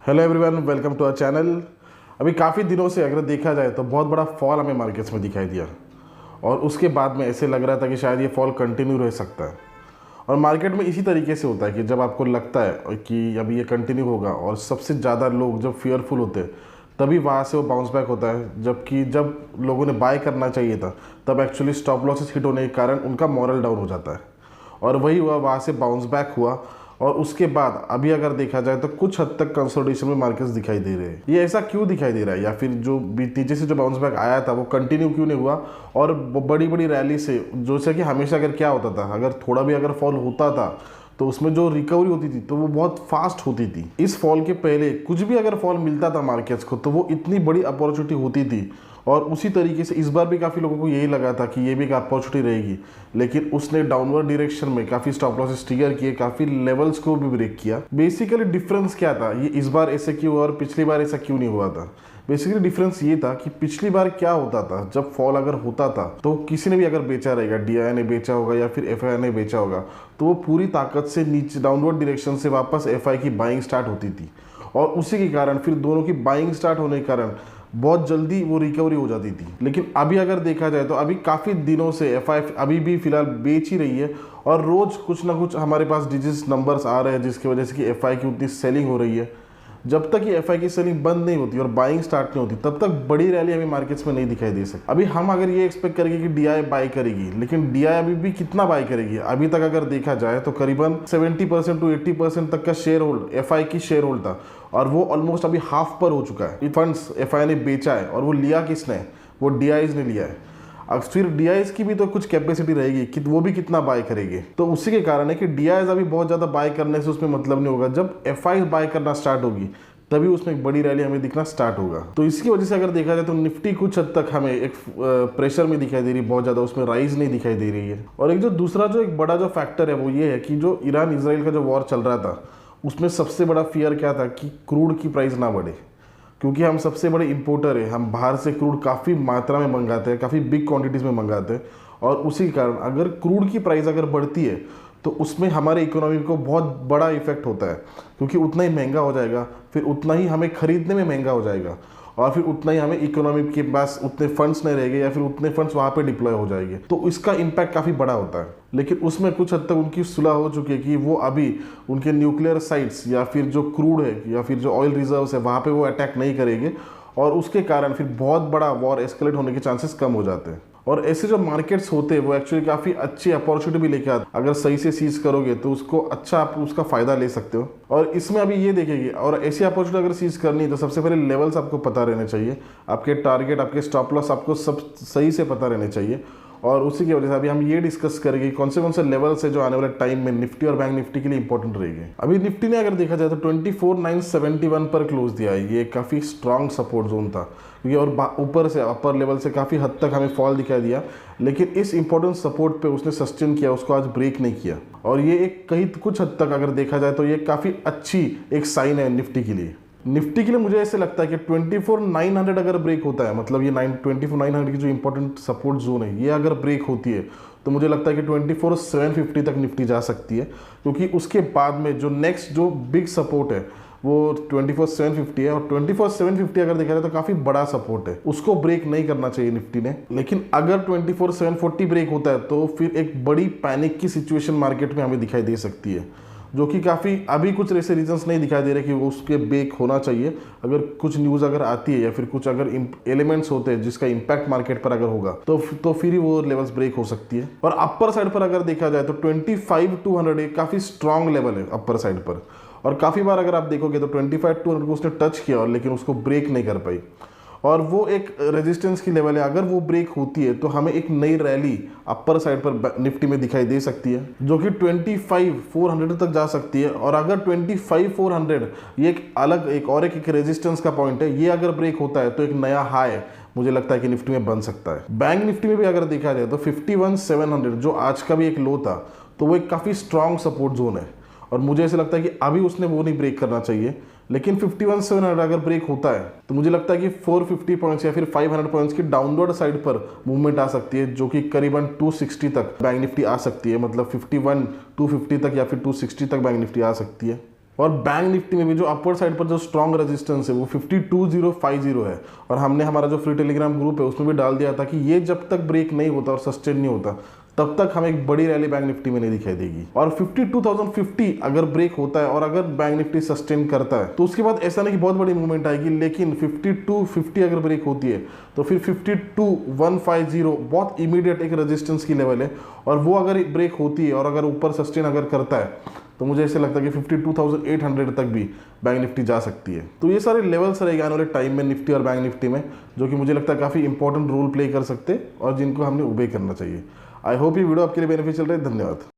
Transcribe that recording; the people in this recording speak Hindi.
Hello everyone, welcome to our channel. अभी काफ़ी दिनों से अगर देखा जाए तो बहुत बड़ा फॉल हमें मार्केट्स में दिखाई दिया और उसके बाद में ऐसे लग रहा था कि शायद ये फॉल कंटिन्यू रह सकता है। और मार्केट में इसी तरीके से होता है कि जब आपको लगता है कि अभी ये कंटिन्यू होगा और सबसे ज़्यादा लोग जब फियरफुल होते हैं तभी वहाँ से वो बाउंस बैक होता है, जबकि जब लोगों ने बाय करना चाहिए था तब एक्चुअली स्टॉप लॉसेस हिट होने के कारण उनका मॉरल डाउन हो जाता है। और वही हुआ, वहाँ से बाउंस बैक हुआ और उसके बाद अभी अगर देखा जाए तो कुछ हद तक कंसोलिडेशन में मार्केट्स दिखाई दे रहे हैं। ये ऐसा क्यों दिखाई दे रहा है, या फिर जो नीचे से जो बाउंस बैक आया था वो कंटिन्यू क्यों नहीं हुआ? और बड़ी बड़ी रैली से जैसे कि हमेशा अगर क्या होता था, अगर थोड़ा भी अगर फॉल होता था तो उसमें जो रिकवरी होती थी तो वो बहुत फास्ट होती थी। इस फॉल के पहले कुछ भी अगर फॉल मिलता था मार्केट्स को तो वो इतनी बड़ी अपॉर्चुनिटी होती थी। और उसी तरीके से इस बार भी काफ़ी लोगों को यही लगा था कि ये भी एक अपॉर्चुनिटी रहेगी, लेकिन उसने डाउनवर्ड डायरेक्शन में काफ़ी स्टॉप लॉसेस ट्रिगर किए, काफ़ी लेवल्स को भी ब्रेक किया। बेसिकली डिफरेंस क्या था, ये इस बार ऐसे क्यों हुआ और पिछली बार ऐसा क्यों नहीं हुआ था? बेसिकली डिफरेंस ये था कि पिछली बार क्या होता था, जब फॉल अगर होता था तो किसी ने भी अगर बेचा रहेगा, डीआई ने बेचा होगा या फिर एफआई ने बेचा होगा, तो वो पूरी ताकत से नीचे डाउनवर्ड डायरेक्शन से वापस एफआई की बाइंग स्टार्ट होती थी और उसी के कारण फिर दोनों की बाइंग स्टार्ट होने के कारण बहुत जल्दी वो रिकवरी हो जाती थी। लेकिन अभी अगर देखा जाए तो अभी काफ़ी दिनों से एफआई अभी भी फिलहाल बेच ही रही है और रोज़ कुछ ना कुछ हमारे पास डिजिट्स नंबर्स आ रहे हैं जिसकी वजह से कि एफआई की उतनी सेलिंग हो रही है। जब तक ये एफआई की सेलिंग बंद नहीं होती और बाइंग स्टार्ट नहीं होती तब तक बड़ी रैली हमें मार्केट्स में नहीं दिखाई दे सकती। अभी हम अगर ये एक्सपेक्ट करेंगे कि डीआई बाय करेगी, लेकिन डीआई अभी भी कितना बाय करेगी? अभी तक अगर देखा जाए तो करीबन 70% टू 80% तक का शेयर होल्ड एफआई की शेयर होल्ड था और वो ऑलमोस्ट अभी हाफ पर हो चुका है। फंड्स एफआई ने बेचा है और वो लिया किसने? वो डीआईज ने लिया है। अब फिर डीआईज की भी तो कुछ कैपेसिटी रहेगी कि वो भी कितना बाय करेगी। तो उसी के कारण है कि डीआईज अभी बहुत ज़्यादा बाय करने से उसमें मतलब नहीं होगा। जब एफआई बाय करना स्टार्ट होगी तभी उसमें एक बड़ी रैली हमें दिखना स्टार्ट होगा। तो इसकी वजह से अगर देखा जाए तो निफ्टी कुछ हद तक हमें एक प्रेशर में दिखाई दे रही है, बहुत ज़्यादा उसमें राइज नहीं दिखाई दे रही है। और एक जो दूसरा जो एक बड़ा जो फैक्टर है वो ये है कि जो ईरान इसराइल का जो वॉर चल रहा था उसमें सबसे बड़ा फियर क्या था कि क्रूड की प्राइस ना बढ़े, क्योंकि हम सबसे बड़े इंपोर्टर है, हम बाहर से क्रूड काफ़ी मात्रा में मंगाते हैं, काफ़ी बिग क्वांटिटीज़ में मंगाते हैं और उसी के कारण अगर क्रूड की प्राइस अगर बढ़ती है तो उसमें हमारे इकोनॉमी को बहुत बड़ा इफेक्ट होता है, क्योंकि उतना ही महंगा हो जाएगा, फिर उतना ही हमें खरीदने में महंगा हो जाएगा और फिर उतना ही हमें इकोनॉमी के पास उतने फंड्स नहीं रहेंगे या फिर उतने फंड्स वहाँ पे डिप्लॉय हो जाएंगे। तो इसका इम्पैक्ट काफ़ी बड़ा होता है। लेकिन उसमें कुछ हद तक उनकी सुलह हो चुकी है कि वो अभी उनके न्यूक्लियर साइट्स या फिर जो क्रूड है या फिर जो ऑयल रिजर्व्स है वहाँ पे वो अटैक नहीं करेंगे और उसके कारण फिर बहुत बड़ा वॉर एस्केलेट होने के चांसेस कम हो जाते हैं। और ऐसे जो मार्केट्स होते हैं वो एक्चुअली काफ़ी अच्छी अपॉर्चुनिटी भी लेके आते हैं। अगर सही से सीज करोगे तो उसको अच्छा आप उसका फ़ायदा ले सकते हो। और इसमें अभी ये देखेंगे, और ऐसी अपॉर्चुनिटी अगर सीज करनी है तो सबसे पहले लेवल्स आपको पता रहने चाहिए, आपके टारगेट, आपके स्टॉप लॉस आपको सब सही से पता रहने चाहिए। और उसी की वजह से अभी हम ये डिस्कस करेंगे कौन से लेवल्स है जो आने वाले टाइम में निफ्टी और बैंक निफ्टी के लिए इंपॉर्टेंट रहेंगे। अभी निफ्टी ने अगर देखा जाए तो 24,971 पर क्लोज दिया है। ये काफ़ी स्ट्रांग सपोर्ट जोन था, क्योंकि और ऊपर से अपर लेवल से काफ़ी हद तक हमें फॉल दिखाई दिया, लेकिन इस इंपॉर्टेंट सपोर्ट पे उसने सस्टेन किया, उसको आज ब्रेक नहीं किया। और ये एक कहीं कुछ हद तक अगर देखा जाए तो ये काफ़ी अच्छी एक साइन है निफ्टी के लिए। निफ्टी के लिए मुझे ऐसे लगता है कि 24,900 अगर ब्रेक होता है, मतलब ये 24,900 की जो इंपॉर्टेंट सपोर्ट जोन है ये अगर ब्रेक होती है तो मुझे लगता है कि 24,750 तक निफ्टी जा सकती है, क्योंकि उसके बाद में जो नेक्स्ट जो बिग सपोर्ट है वो 24,750 है। और 24,750 अगर देखा जाए तो काफ़ी बड़ा सपोर्ट है, उसको ब्रेक नहीं करना चाहिए निफ्टी ने। लेकिन अगर 24,740 ब्रेक होता है तो फिर एक बड़ी पैनिक की सिचुएशन मार्केट में हमें दिखाई दे सकती है, जो कि काफ़ी अभी कुछ ऐसे रीजंस नहीं दिखाई दे रहे कि वो उसके ब्रेक होना चाहिए। अगर कुछ न्यूज़ अगर आती है या फिर कुछ अगर एलिमेंट्स होते हैं जिसका इम्पैक्ट मार्केट पर अगर होगा तो फिर ही वो लेवल्स ब्रेक हो सकती है। और अपर साइड पर अगर देखा जाए तो 25,200 एक काफ़ी स्ट्रांग लेवल है अपर साइड पर, और काफ़ी बार अगर आप देखोगे तो 25,200 को उसने टच किया और लेकिन उसको ब्रेक नहीं कर पाई, और वो एक रेजिस्टेंस की लेवल है। अगर वो ब्रेक होती है तो हमें एक नई रैली अपर साइड पर निफ्टी में दिखाई दे सकती है, जो कि 25,400 तक जा सकती है। और अगर 25,400 ये एक अलग एक रेजिस्टेंस का पॉइंट है, ये अगर ब्रेक होता है तो एक नया हाई मुझे लगता है कि निफ्टी में बन सकता है। बैंक निफ्टी में भी अगर देखा जाए तो 51,700 जो आज का भी एक लो था, तो वो एक काफ़ी स्ट्रांग सपोर्ट जोन है और मुझे ऐसा लगता है कि अभी उसने वो नहीं ब्रेक करना चाहिए। लेकिन 51,700 अगर ब्रेक होता है तो मुझे लगता है कि 450 पॉइंट्स या फिर 500 पॉइंट्स की डाउनवर्ड साइड पर मूवमेंट आ सकती है, जो कि करीबन 260 तक बैंक निफ्टी आ सकती है। मतलब 51 250 तक या फिर 260 तक बैंक निफ्टी आ सकती है। और बैंक निफ्टी में भी जो अपर साइड पर जो स्ट्रॉन्ग रेजिस्टेंस है वो 52050 है, और हमने हमारा जो फ्री टेलीग्राम ग्रुप है उसमें भी डाल दिया था कि ये जब तक ब्रेक नहीं होता और सस्टेन नहीं होता तब तक हमें एक बड़ी रैली बैंक निफ्टी में नहीं दिखाई देगी। और 52,050 अगर ब्रेक होता है और अगर बैंक निफ्टी सस्टेन करता है तो उसके बाद ऐसा नहीं कि बहुत बड़ी मूवमेंट आएगी, लेकिन 5250 अगर ब्रेक होती है तो फिर 52,150 बहुत इमीडिएट एक रेजिस्टेंस की लेवल है, और वो अगर ब्रेक होती है और अगर ऊपर सस्टेन अगर करता है तो मुझे ऐसे लगता है कि 52,800 तक भी बैंक निफ्टी जा सकती है। तो ये सारे लेवल्स रहेंगे आने वाले टाइम में निफ्टी और बैंक निफ्टी में, जो कि मुझे लगता है काफ़ी इंपॉर्टेंट रोल प्ले कर सकते हैं और जिनको हमने ओबे करना चाहिए। आई होप ये वीडियो आपके लिए बेनिफिशियल रहे। धन्यवाद।